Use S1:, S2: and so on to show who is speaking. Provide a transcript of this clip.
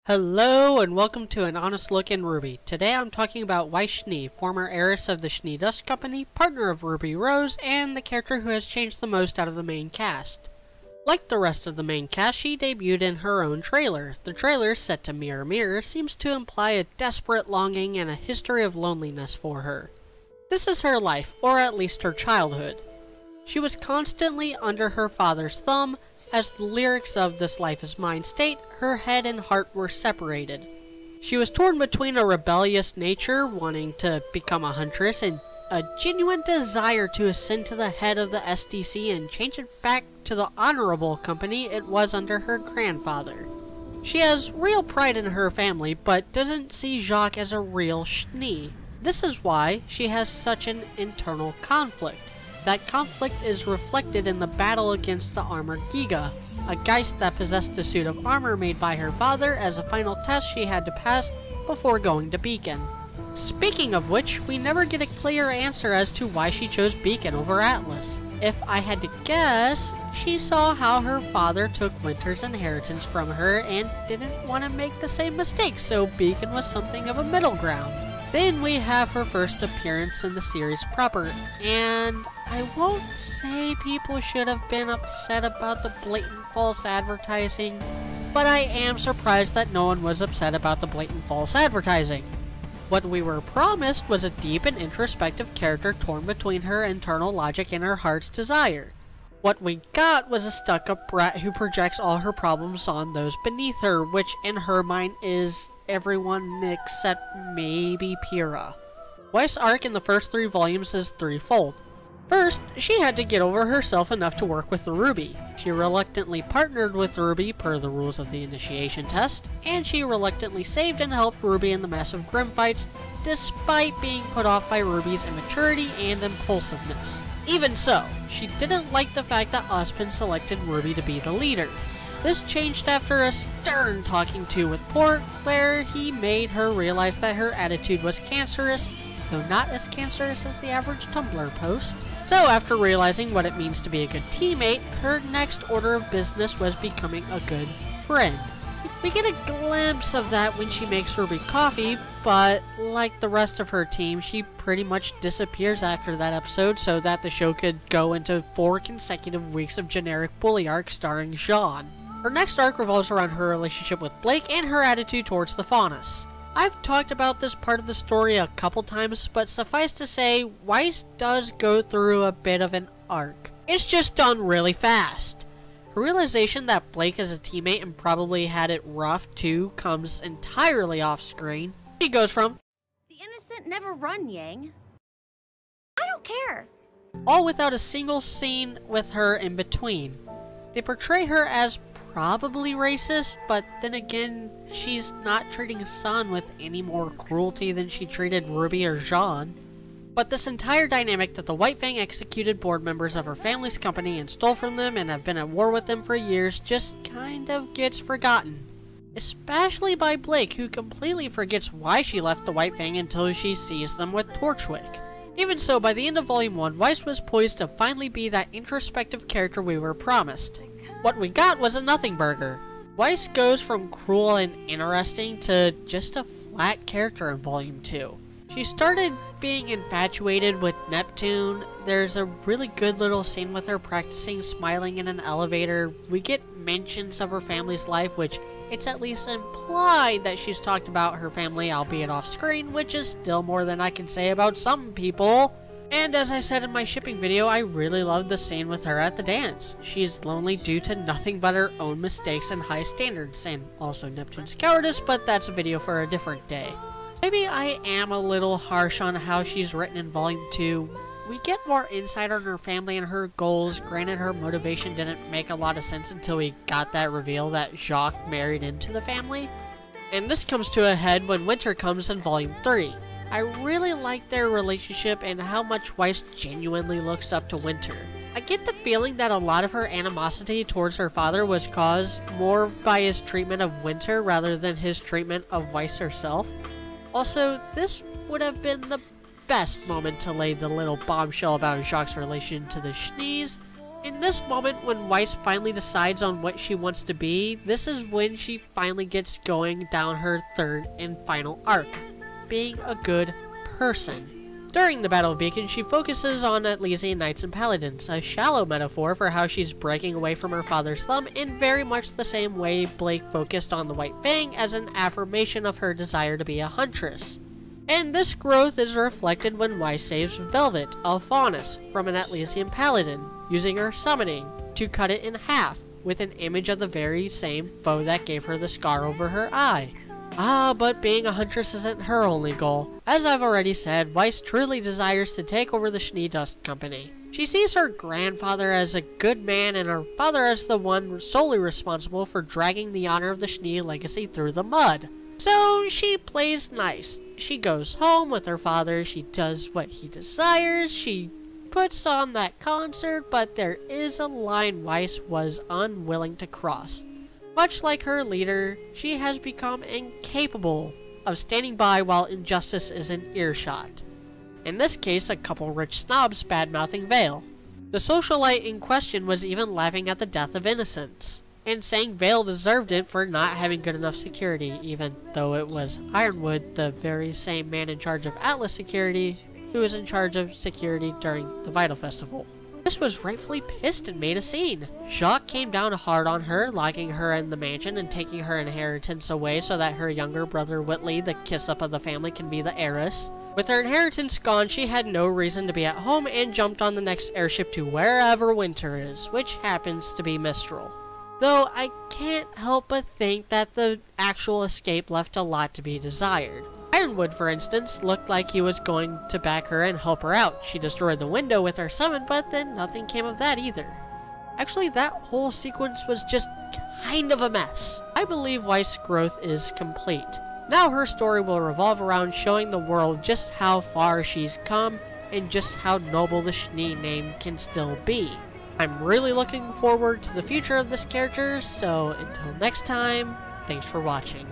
S1: Hello and welcome to An Honest Look in RWBY. Today I'm talking about Weiss Schnee, former heiress of the Schnee Dust Company, partner of Ruby Rose, and the character who has changed the most out of the main cast. Like the rest of the main cast, she debuted in her own trailer. The trailer, set to Mirror Mirror, seems to imply a desperate longing and a history of loneliness for her. This is her life, or at least her childhood. She was constantly under her father's thumb. As the lyrics of This Life Is Mine state, her head and heart were separated. She was torn between a rebellious nature, wanting to become a huntress, and a genuine desire to ascend to the head of the SDC and change it back to the honorable company it was under her grandfather. She has real pride in her family, but doesn't see Jacques as a real Schnee. This is why she has such an internal conflict. That conflict is reflected in the battle against the armored Giga, a Geist that possessed a suit of armor made by her father as a final test she had to pass before going to Beacon. Speaking of which, we never get a clear answer as to why she chose Beacon over Atlas. If I had to guess, she saw how her father took Winter's inheritance from her and didn't want to make the same mistake, so Beacon was something of a middle ground. Then we have her first appearance in the series proper, and I won't say people should have been upset about the blatant false advertising, but I am surprised that no one was upset about the blatant false advertising. What we were promised was a deep and introspective character torn between her internal logic and her heart's desire. What we got was a stuck-up brat who projects all her problems on those beneath her, which in her mind is everyone except maybe Pyrrha. Weiss' arc in the first 3 volumes is threefold. First, she had to get over herself enough to work with the RWBY. She reluctantly partnered with RWBY per the rules of the initiation test, and she reluctantly saved and helped RWBY in the massive Grim fights, despite being put off by RWBY's immaturity and impulsiveness. Even so, she didn't like the fact that Ozpin selected RWBY to be the leader. This changed after a stern talking to with Port, where he made her realize that her attitude was cancerous, though not as cancerous as the average Tumblr post. So after realizing what it means to be a good teammate, her next order of business was becoming a good friend. We get a glimpse of that when she makes RWBY coffee, but like the rest of her team, she pretty much disappears after that episode so that the show could go into 4 consecutive weeks of generic bully arc starring Jean. Her next arc revolves around her relationship with Blake and her attitude towards the Faunus. I've talked about this part of the story a couple times, but suffice to say, Weiss does go through a bit of an arc. It's just done really fast. Her realization that Blake is a teammate and probably had it rough too comes entirely off screen. She goes from,
S2: "The innocent never run, Yang. I don't care,"
S1: all without a single scene with her in between. They portray her as probably racist, but then again, she's not treating San with any more cruelty than she treated RWBY or Jean. But this entire dynamic that the White Fang executed board members of her family's company and stole from them and have been at war with them for years just kind of gets forgotten. Especially by Blake, who completely forgets why she left the White Fang until she sees them with Torchwick. Even so, by the end of Volume 1, Weiss was poised to finally be that introspective character we were promised. What we got was a nothing burger. Weiss goes from cruel and interesting to just a flat character in Volume 2. She started being infatuated with Neptune. There's a really good little scene with her practicing smiling in an elevator. We get mentions of her family's life, which it's at least implied that she's talked about her family, albeit off screen, which is still more than I can say about some people. And as I said in my shipping video, I really loved the scene with her at the dance. She's lonely due to nothing but her own mistakes and high standards, and also Neptune's cowardice, but that's a video for a different day. Maybe I am a little harsh on how she's written in Volume 2. We get more insight on her family and her goals. Granted, her motivation didn't make a lot of sense until we got that reveal that Jacques married into the family. And this comes to a head when Winter comes in Volume 3. I really like their relationship and how much Weiss genuinely looks up to Winter. I get the feeling that a lot of her animosity towards her father was caused more by his treatment of Winter rather than his treatment of Weiss herself. Also, this would have been the best moment to lay the little bombshell about Jacques' relation to the Schnees, In this moment, when Weiss finally decides on what she wants to be, this is when she finally gets going down her third and final arc, being a good person. During the Battle of Beacon, she focuses on Atlesian Knights and Paladins, a shallow metaphor for how she's breaking away from her father's thumb in very much the same way Blake focused on the White Fang as an affirmation of her desire to be a huntress. And this growth is reflected when Weiss saves Velvet, a faunus, from an Atlesian Paladin, using her summoning to cut it in half, with an image of the very same foe that gave her the scar over her eye. But being a huntress isn't her only goal. As I've already said, Weiss truly desires to take over the Schnee Dust Company. She sees her grandfather as a good man and her father as the one solely responsible for dragging the honor of the Schnee legacy through the mud. So she plays nice. She goes home with her father, she does what he desires, she puts on that concert, but there is a line Weiss was unwilling to cross. Much like her leader, she has become incapable of standing by while injustice is in earshot. In this case, a couple rich snobs bad-mouthing Vale. The socialite in question was even laughing at the death of innocents, and saying Vale deserved it for not having good enough security, even though it was Ironwood, the very same man in charge of Atlas Security, who was in charge of security during the Vital Festival. This was rightfully pissed and made a scene. Jacques came down hard on her, locking her in the mansion and taking her inheritance away so that her younger brother Whitley, the kiss-up of the family, can be the heiress. With her inheritance gone, she had no reason to be at home and jumped on the next airship to wherever winter is, which happens to be Mistral. Though I can't help but think that the actual escape left a lot to be desired. Ironwood, for instance, looked like he was going to back her and help her out. She destroyed the window with her summon, but then nothing came of that either. Actually, that whole sequence was just kind of a mess. I believe Weiss' growth is complete. Now her story will revolve around showing the world just how far she's come and just how noble the Schnee name can still be. I'm really looking forward to the future of this character, so until next time, thanks for watching.